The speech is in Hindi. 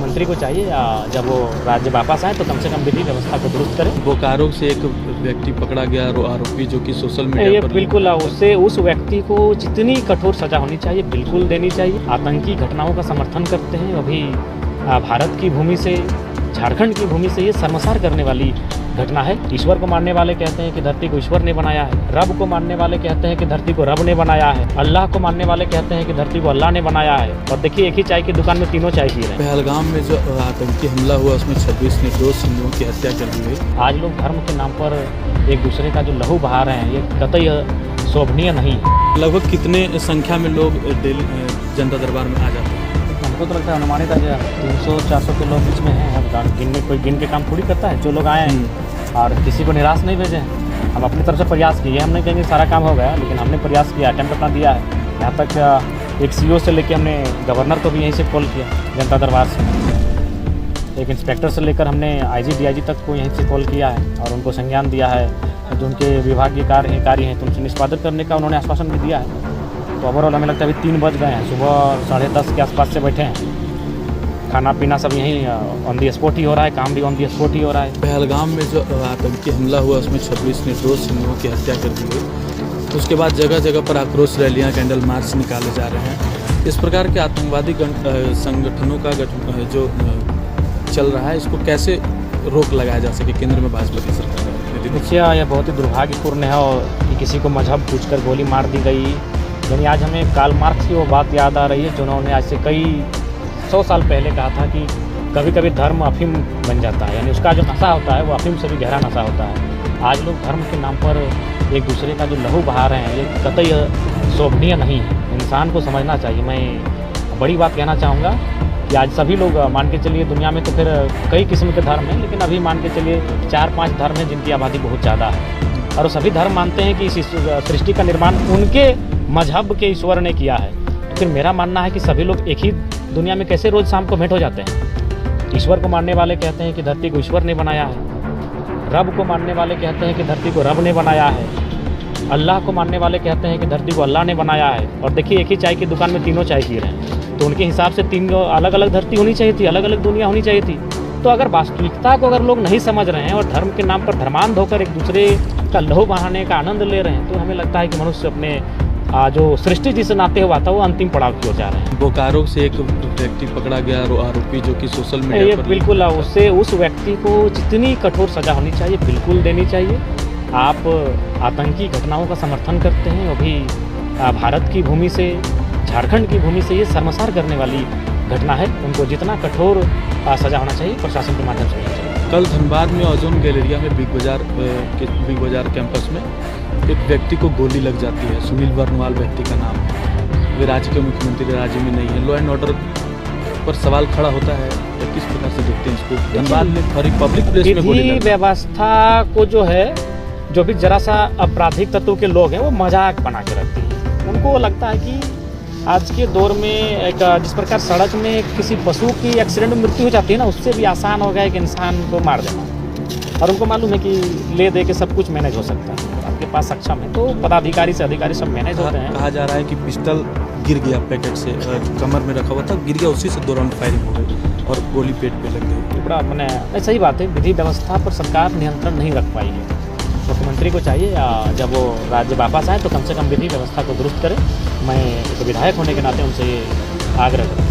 मुख्यमंत्री को चाहिए जब वो राज्य वापस आए तो कम से कम विधि व्यवस्था को दुरुस्त करें। बोकारो से एक व्यक्ति पकड़ा गया आरोपी, जो कि सोशल ये मीडिया पर बिल्कुल उससे उस व्यक्ति को जितनी कठोर सजा होनी चाहिए बिल्कुल देनी चाहिए। आतंकी घटनाओं का समर्थन करते हैं। अभी भारत की भूमि से, झारखंड की भूमि से ये शर्मसार करने वाली घटना है। ईश्वर को मानने वाले कहते हैं कि धरती को ईश्वर ने बनाया है। रब को मानने वाले कहते हैं कि धरती को रब ने बनाया है। अल्लाह को मानने वाले कहते हैं कि धरती को अल्लाह ने बनाया है। और देखिए, एक ही चाय की दुकान में तीनों चाय पी रहे हैं। पहलगाम में जो आतंकी हमला हुआ उसमें 26 निर्दोष हिंदुओं की हत्या कर दी गई। आज लोग धर्म के नाम पर एक दूसरे का जो लहू बहा रहे हैं, ये कतई शोभनीय नहीं है। लगभग कितने संख्या में लोग जनता दरबार में आ जाते हैं? हमको तो लगता है अनुमानित है 300-400 के लोग बीच में हैं। हम कोई गिन के काम थोड़ी करता है। जो लोग आए हैं और किसी को निराश नहीं भेजे हैं। हम अपनी तरफ से प्रयास किए। हम नहीं कहेंगे सारा काम हो गया, लेकिन हमने प्रयास किया, अटेम्प्ट अपना दिया है। यहाँ तक एक सीओ से लेकर हमने गवर्नर को भी यहीं से कॉल किया, जनता दरबार से। एक इंस्पेक्टर से लेकर हमने आईजी डीआईजी तक को यहीं से कॉल किया है और उनको संज्ञान दिया है। जो उनके विभागीय कार्य हैं तो उनसे निष्पादित करने का उन्होंने आश्वासन भी दिया है। तो ओवरऑल हमें लगता है अभी 3 बज गए हैं। सुबह 10:30 के आसपास से बैठे हैं। खाना पीना सब यहीं ऑन दी स्पॉट ही हो रहा है, काम भी ऑन दी स्पॉट ही हो रहा है। पहलगाम में जो आतंकी हमला हुआ उसमें 26 निर्दोष हिंदुओं की हत्या कर दी गई। उसके बाद जगह जगह पर आक्रोश रैलियां, कैंडल मार्च निकाले जा रहे हैं। इस प्रकार के आतंकवादी संगठनों का जो चल रहा है, इसको कैसे रोक लगाया जा सके केंद्र में भाजपा की सरकार? देखिए, यह बहुत ही दुर्भाग्यपूर्ण है और कि किसी को मजहब पूछकर गोली मार दी गई। यानी आज हमें कार्ल मार्क्स की वो बात याद आ रही है जिन्होंने आज से कई 100 साल पहले कहा था कि कभी कभी धर्म अफीम बन जाता है। यानी उसका जो नशा होता है वो अफीम से भी गहरा नशा होता है। आज लोग धर्म के नाम पर एक दूसरे का जो लहू बहा रहे हैं, ये कतई शोभनीय नहीं है। इंसान को समझना चाहिए। मैं बड़ी बात कहना चाहूँगा कि आज सभी लोग मान के चलिए, दुनिया में तो फिर कई किस्म के धर्म हैं, लेकिन अभी मान के चलिए 4-5 धर्म हैं जिनकी आबादी बहुत ज़्यादा है। और वो सभी धर्म मानते हैं कि इस सृष्टि का निर्माण उनके मजहब के ईश्वर ने किया है। तो फिर मेरा मानना है कि सभी लोग एक ही दुनिया में कैसे रोज़ शाम को भेंट हो जाते हैं। ईश्वर को मानने वाले कहते हैं कि धरती को ईश्वर ने बनाया है। रब को मानने वाले कहते हैं कि धरती को रब ने बनाया है। अल्लाह को मानने वाले कहते हैं कि धरती को अल्लाह ने बनाया है। और देखिए, एक ही चाय की दुकान में तीनों चाय पी रहे हैं। तो उनके हिसाब से 3 अलग अलग धरती होनी चाहिए थी, अलग अलग दुनिया होनी चाहिए थी। तो अगर वास्तविकता को अगर लोग नहीं समझ रहे हैं और धर्म के नाम पर धर्मांध होकर एक दूसरे का लहू बहाने का आनंद ले रहे हैं, तो हमें लगता है कि मनुष्य अपने जो सृष्टि जिसे नाते हुआ था वो अंतिम पड़ाव की ओर जा रहे हैं। बोकारो से एक व्यक्ति पकड़ा गया आरोपी, जो कि सोशल मीडिया ये पर बिल्कुल उससे उस व्यक्ति को जितनी कठोर सजा होनी चाहिए बिल्कुल देनी चाहिए। आप आतंकी घटनाओं का समर्थन करते हैं। अभी भारत की भूमि से, झारखंड की भूमि से ये शर्मसार करने वाली घटना है। उनको जितना कठोर सजा होना चाहिए प्रशासन के माध्यम से होना चाहिए। कल धनबाद में ओजोन गैलेरिया में बिग बाजार कैंपस में एक व्यक्ति को गोली लग जाती है। सुनील वर्णवाल व्यक्ति का नाम है। वे राज्य के मुख्यमंत्री राज्य में नहीं है। लॉ एंड ऑर्डर पर सवाल खड़ा होता है। किस प्रकार से देखते हैं इसको? धनबाद में पब्लिक प्लेस में गोली विधि व्यवस्था को जो है, जो भी जरा सा आपराधिक तत्व के लोग हैं वो मजाक बना के रखते हैं। उनको लगता है कि आज के दौर में एक जिस प्रकार सड़क में किसी पशु की एक्सीडेंट में मृत्यु हो जाती है ना, उससे भी आसान हो गया एक इंसान को मार देना। और उनको मालूम है कि ले दे के सब कुछ मैनेज हो सकता है। आपके पास सक्षम है तो पदाधिकारी से अधिकारी सब मैनेज होते हैं। कहा जा रहा है कि पिस्टल गिर गया पैकेट से, कमर में रखा हुआ था, गिर गया, उसी से दौरान फायरिंग हो गई और गोली पेट पे लग गई। बड़ा मैंने सही बात है, विधि व्यवस्था पर सरकार नियंत्रण नहीं रख पाई है। मुख्यमंत्री को चाहिए जब वो राज्य वापस आए तो कम से कम विधि व्यवस्था को दुरुस्त करें। मैं एक विधायक होने के नाते उनसे ये आग्रह करता हूँ।